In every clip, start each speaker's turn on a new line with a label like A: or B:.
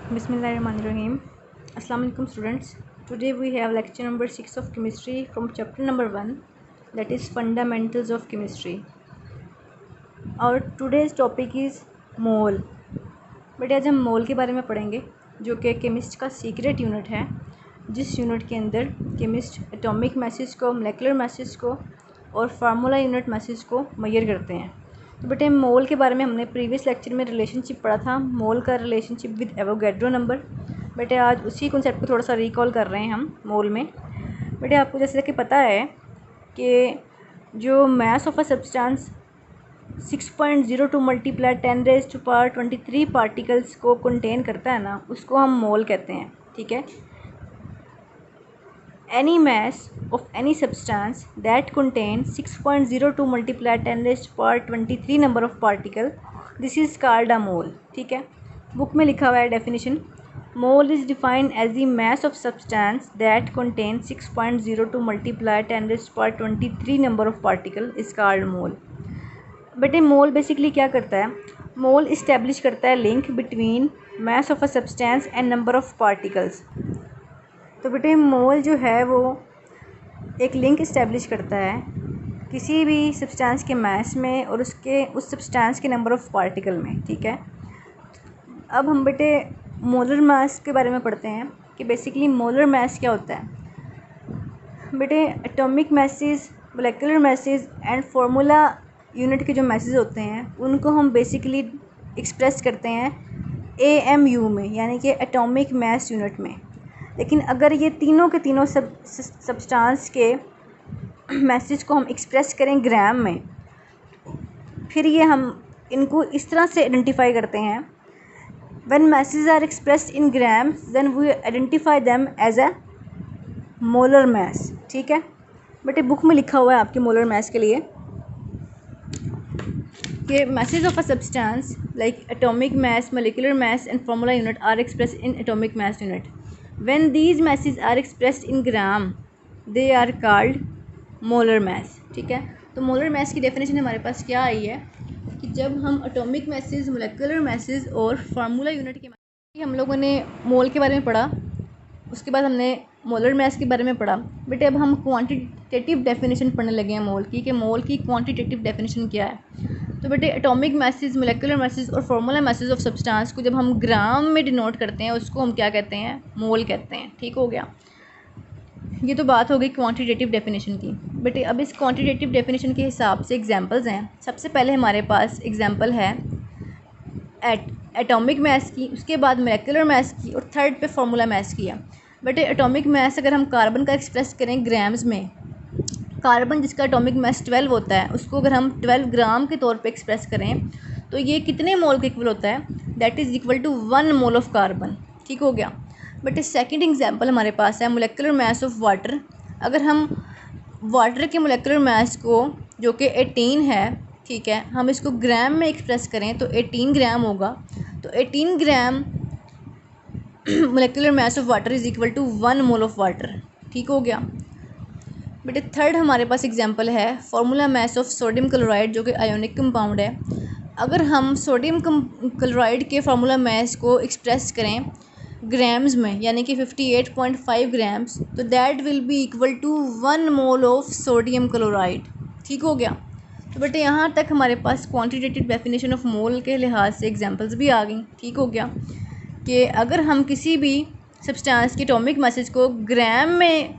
A: Bismillahirrahmanirrahim. Assalamu alaikum students. Today we have lecture number 6 of chemistry from chapter number 1, that is fundamentals of chemistry. Our today's topic is मोल. बेटे आज हम मोल के बारे में पढ़ेंगे जो कि केमिस्ट का सीक्रेट यूनिट है, जिस यूनिट के अंदर केमिस्ट एटॉमिक मैसेज को, मोलेकुलर मैसेज को और फार्मूला यूनिट मैसेज को मेजर करते हैं. तो बेटे मोल के बारे में हमने प्रीवियस लेक्चर में रिलेशनशिप पढ़ा था, मोल का रिलेशनशिप विद एवोगैड्रो नंबर. बेटे आज उसी कॉन्सेप्ट को थोड़ा सा रिकॉल कर रहे हैं हम मोल में. बेटे आपको जैसे कि पता है कि जो mass of a substance 6.02 multiply 10⁻23 particles को कंटेन करता है ना, उसको हम मोल कहते हैं. ठीक है. Any mass of any substance that contains 6.02 multiplied 10⁻23 number of particle, this is called a mole. ठीक है. बुक में लिखा हुआ है definition. Mole is defined as the mass of substance that contains 6.02 multiplied 10⁻23 number of particle is called mole. बेटे मोल basically क्या करता है? मोल इस्टेब्लिश करता है link between mass of a substance and number of particles. तो बेटे मोल जो है वो एक लिंक इस्टेब्लिश करता है किसी भी सब्सटेंस के मास में और उस सब्सटेंस के नंबर ऑफ़ पार्टिकल में. ठीक है. अब हम बेटे मोलर मास के बारे में पढ़ते हैं कि बेसिकली मोलर मास क्या होता है. बेटे atomic message, molecular message and formula unit के जो मैसेज होते हैं उनको हम बेसिकली एक्सप्रेस करते हैं AMU में, यानी कि एटॉमिक मास यूनिट में. लेकिन अगर ये तीनों के तीनों सब्सटेंस के मैसेज को हम एक्सप्रेस करें ग्राम में, फिर ये हम इनको इस तरह से आइडेंटिफाई करते हैं. When masses are expressed in gram then we identify them as a molar mass. ठीक है. बेटे बुक में लिखा हुआ है आपके मोलर मास के लिए कि masses of a substance like atomic mass, molecular mass and formula unit are expressed in atomic mass unit. When these masses are expressed in gram, they are called molar mass. ठीक है. तो molar mass की definition हमारे पास क्या आई है कि जब हम एटॉमिक मैसेज, मोलेकुलर मैसेज और फार्मूला यूनिट के हम लोगों ने मोल के बारे में पढ़ा, उसके बाद हमने मोलर मास के बारे में पढ़ा. बेटे अब हम क्वांटिटेटिव डेफिनेशन पढ़ने लगे हैं मोल की, कि मोल की क्वांटिटेटिव डेफिनेशन क्या है. तो बेटे एटॉमिक मैसेज, मोलेकुलर मैसेज और फार्मूला मैसेज ऑफ सब्सटेंस को जब हम ग्राम में डिनोट करते हैं उसको हम क्या कहते हैं? मोल कहते हैं. ठीक हो गया. ये तो बात हो गई क्वांटिटेटिव डेफिनेशन की. बेटे अब इस क्वांटिटेटिव डेफिनेशन के हिसाब से एग्जांपल्स हैं. सबसे पहले हमारे पास एग्जांपल है एटॉमिक मास की, उसके बाद मोलेकुलर मास की और थर्ड पे फार्मूला मास की है. बेटे एटॉमिक मास अगर हम कार्बन का एक्सप्रेस करें ग्राम्स में, कार्बन जिसका एटॉमिक मास 12 होता है उसको अगर हम 12 ग्राम के तौर पे एक्सप्रेस करें तो ये कितने मोल के इक्वल होता है? That is equal to 1 mole of carbon. ठीक हो गया. बट सेकंड एग्जांपल हमारे पास है मोलेकुलर मास ऑफ वाटर. अगर हम वाटर के मोलेकुलर मास को जो कि 18 है, ठीक है, हम इसको ग्राम में एक्सप्रेस करें तो 18 ग्राम होगा. तो 18 gram molecular mass of water is equal to 1 mole of water. ठीक हो गया. बेटे थर्ड हमारे पास एग्जांपल है formula mass of sodium chloride जो कि आयोनिक कंपाउंड है. अगर हम सोडियम क्लोराइड के फार्मूला मास को एक्सप्रेस करें ग्राम्स में, यानी कि 58.5 ग्राम्स, तो that will be equal to 1 mole of sodium chloride. ठीक हो गया. तो बेटे यहाँ तक हमारे पास क्वांटिटेटिव डेफिनेशन ऑफ मोल के लिहाज से एग्जांपल्स भी आ गई. ठीक हो गया कि अगर हम किसी भी सब्सटेंस के एटॉमिक मैसेज को ग्राम में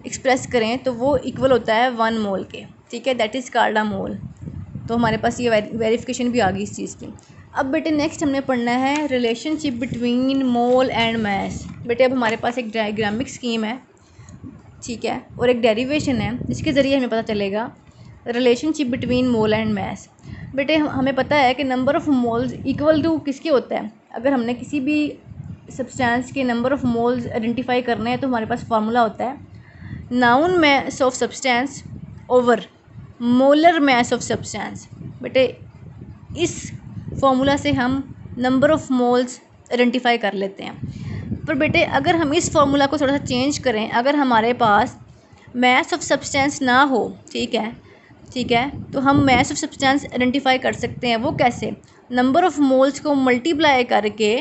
A: एक्सप्रेस करें तो वो इक्वल होता है 1 मोल के. ठीक है. That is called a mole. तो हमारे पास ये वेरिफिकेशन भी आ गई इस चीज़ की. अब बेटे नेक्स्ट हमने पढ़ना है relationship between mole and mass. बेटे अब हमारे पास एक डायग्रामिक स्कीम है, ठीक है, और एक डेरिवेशन है जिसके ज़रिए हमें पता चलेगा relationship between mole and mass. बेटे हमें पता है कि number of moles equal to किसके होता है. अगर हमने किसी भी सब्सटेंस के नंबर ऑफ़ मोल्स आइडेंटिफाई करने हैं तो हमारे पास फार्मूला होता है noun mass of substance over molar mass of substance. बेटे इस फार्मूला से हम नंबर ऑफ़ मोल्स आइडेंटिफाई कर लेते हैं. पर बेटे अगर हम इस फार्मूला को थोड़ा सा चेंज करें, अगर हमारे पास मास ऑफ सब्सटेंस ना हो, ठीक है, तो हम मास ऑफ सब्सटेंस आइडेंटिफाई कर सकते हैं. वो कैसे? नंबर ऑफ़ मोल्स को मल्टीप्लाई करके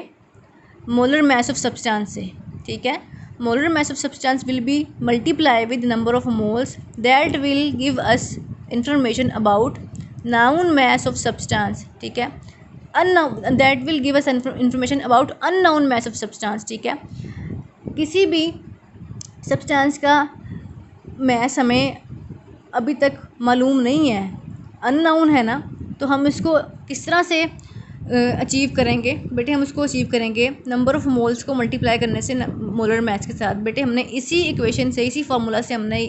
A: मोलर मास ऑफ सब्सटेंस से, ठीक है। Molar mass of substance will be multiply with number of moles that will give us information about noun mass of substance, ठीक है। Unknown that will give us information about unknown mass of substance, ठीक है। किसी भी substance का मास हमें अभी तक मालूम नहीं है, अननाउन है ना, तो हम इसको किस तरह से अचीव करेंगे बेटे? हम उसको अचीव करेंगे नंबर ऑफ़ मोल्स को मल्टीप्लाई करने से मोलर मास के साथ। बेटे हमने इसी इक्वेशन से, इसी फार्मूला से हमने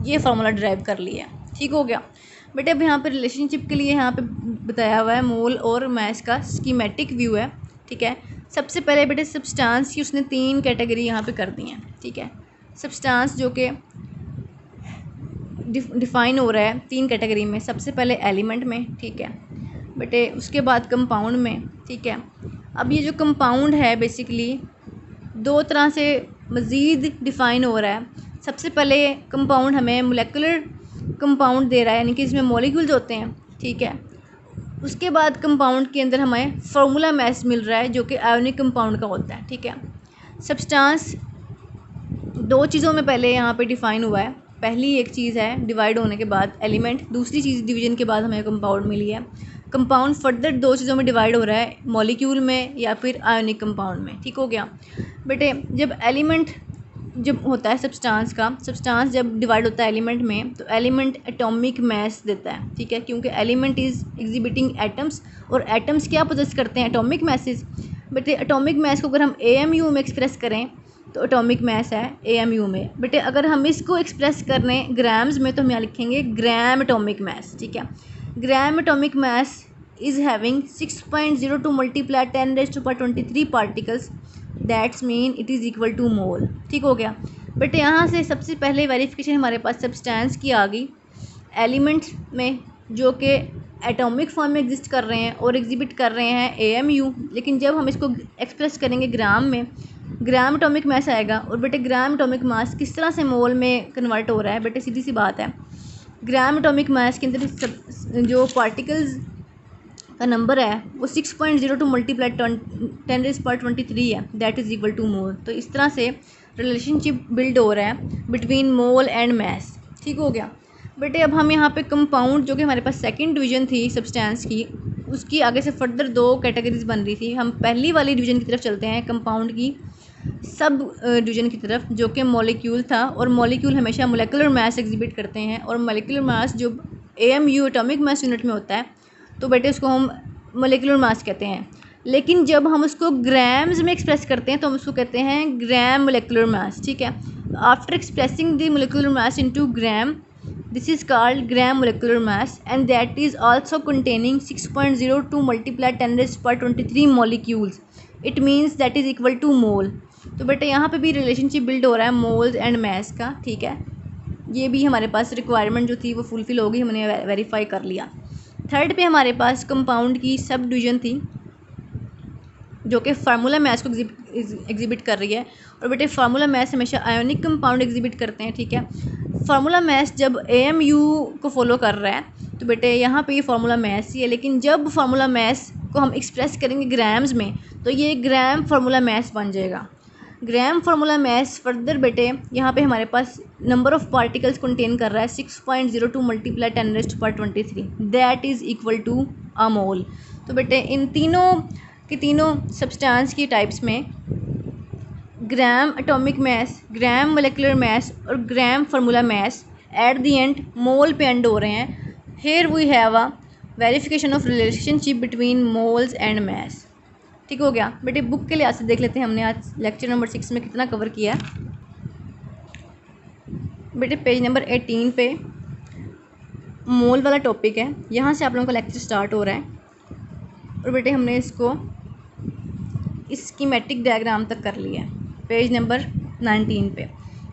A: ये फार्मूला ड्राइव कर लिया, ठीक हो गया। बेटे अब यहाँ पे रिलेशनशिप के लिए यहाँ पे बताया हुआ है मोल और मास का स्कीमेटिक व्यू है, ठीक है। सबसे पहले बेटे सब्सटेंस की उसने 3 कैटेगरी यहाँ पे कर दी हैं, ठीक है। सब्सटेंस जो कि डिफ़ाइन हो रहा है 3 कैटेगरी में, सबसे पहले एलिमेंट में, ठीक है बेटे, उसके बाद कंपाउंड में, ठीक है। अब ये जो कंपाउंड है बेसिकली 2 तरह से मज़ीद डिफ़ाइन हो रहा है। सबसे पहले कंपाउंड हमें मोलेकुलर कंपाउंड दे रहा है, यानी कि इसमें मॉलिक्यूल्स होते हैं, ठीक है। उसके बाद कंपाउंड के अंदर हमें फार्मूला मास मिल रहा है जो कि आयोनिक कंपाउंड का होता है, ठीक है। सब्सटेंस 2 चीज़ों में पहले यहाँ पे डिफ़ाइन हुआ है। पहली एक चीज़ है डिवाइड होने के बाद एलिमेंट, दूसरी चीज़ डिवीजन के बाद हमें कंपाउंड मिली है। कंपाउंड फर्दर 2 चीज़ों में डिवाइड हो रहा है, मॉलिक्यूल में या फिर आयोनिक कंपाउंड में, ठीक हो गया। बेटे जब एलिमेंट जब होता है सब्सटेंस जब डिवाइड होता है एलिमेंट में, तो एलिमेंट एटॉमिक मास देता है, ठीक है, क्योंकि एलिमेंट इज़ एग्जिबिटिंग एटम्स, और एटम्स क्या पोजेस करते हैं? Atomic masses. बेटे एटॉमिक मास को अगर हम AMU में एक्सप्रेस करें तो एटॉमिक मास है AMU में। बेटे अगर हम इसको एक्सप्रेस करने ग्राम्स में तो हम यहाँ लिखेंगे ग्राम एटॉमिक मास, ठीक है। Gram atomic mass is having 6.02 multiply 10⁻23 particles, that's mean it is equal to mole, ठीक हो गया। बेटे यहाँ से सबसे पहले वेरिफिकेशन हमारे पास सब्सटेंस की आ गई एलिमेंट्स में जो कि एटॉमिक फॉर्म में एग्जिस्ट कर रहे हैं और एग्जिबिट कर रहे हैं AMU, लेकिन जब हम इसको एक्सप्रेस करेंगे ग्राम में, ग्राम एटॉमिक मास आएगा। और बेटे ग्राम एटॉमिक मास किस तरह से मोल में कन्वर्ट हो रहा है? बेटे सीधी सी बात है, ग्राम एटॉमिक मास के अंदर जो पार्टिकल्स का नंबर है वो 6.02 मल्टीप्लाई 10⁻23 है, दैट इज़ इक्वल टू मोल। तो इस तरह से रिलेशनशिप बिल्ड हो रहा है बिटवीन मोल एंड मास, ठीक हो गया। बेटे अब हम यहाँ पे कंपाउंड जो कि हमारे पास सेकंड डिवीज़न थी सब्सटेंस की, उसकी आगे से फर्दर 2 कैटेगरीज बन रही थी। हम पहली वाली डिवीज़न की तरफ चलते हैं, कंपाउंड की सब डिवीज़न की तरफ, जो कि मॉलिक्यूल था। और मॉलिक्यूल हमेशा मोलेकुलर मास एग्जिबिट करते हैं, और मोलेकुलर मास जो AMU एटॉमिक मास यूनिट में होता है, तो बेटे उसको हम मोलेकुलर मास कहते हैं। लेकिन जब हम उसको ग्राम्स में एक्सप्रेस करते हैं तो हम उसको कहते हैं ग्राम मोलेकुलर मास, ठीक है। After expressing the molecular mass into gram, this is called gram molecular mass, and that is also containing 6.02 multiply 10⁻23 molecules. It means that is equal to mole. तो बेटे यहाँ पे भी रिलेशनशिप बिल्ड हो रहा है मोल्स एंड मास का, ठीक है। ये भी हमारे पास रिक्वायरमेंट जो थी वो फुलफिल हो गई, हमने वेरीफाई कर लिया। थर्ड पे हमारे पास कंपाउंड की सब डिवीज़न थी जो कि फार्मूला मास को एग्जिबिट कर रही है। और बेटे फार्मूला मास हमेशा आयोनिक कंपाउंड एग्जिबिट करते हैं, ठीक है। फार्मूला मास जब AMU को फॉलो कर रहा है तो बेटे यहाँ पे ये फार्मूला मास ही है, लेकिन जब फार्मूला मास को हम एक्सप्रेस करेंगे ग्राम्स में तो ये ग्राम फार्मूला मास बन जाएगा। ग्राम फार्मूला मास फर्दर बेटे यहाँ पे हमारे पास नंबर ऑफ़ पार्टिकल्स कंटेन कर रहा है 6.02 multiply 10⁻23, that is equal to a mole. तो बेटे इन तीनों सब्सटेंस की टाइप्स में ग्राम एटॉमिक मास, ग्राम मोलेकुलर मास और gram formula mass at the end mole पे एंड हो रहे हैं। Here we have a verification of relationship between moles and mass, ठीक हो गया। बेटे बुक के लिहाज से देख लेते हैं हमने आज लेक्चर नंबर 6 में कितना कवर किया है। बेटे पेज नंबर 18 पे मोल वाला टॉपिक है, यहाँ से आप लोगों का लेक्चर स्टार्ट हो रहा है। और बेटे हमने इसको इस स्कीमेटिक डायग्राम तक कर लिया है पेज नंबर 19 पे।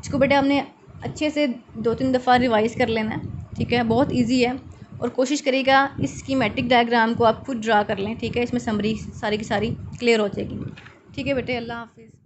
A: इसको बेटे हमने अच्छे से 2-3 दफ़ा रिवाइज़ कर लेना है, ठीक है। बहुत इजी है और कोशिश करिएगा इस स्कीमेटिक डायग्राम को आप खुद ड्रा कर लें, ठीक है। इसमें समरी सारी की सारी क्लियर हो जाएगी, ठीक है बेटे। अल्लाह हाफिज़।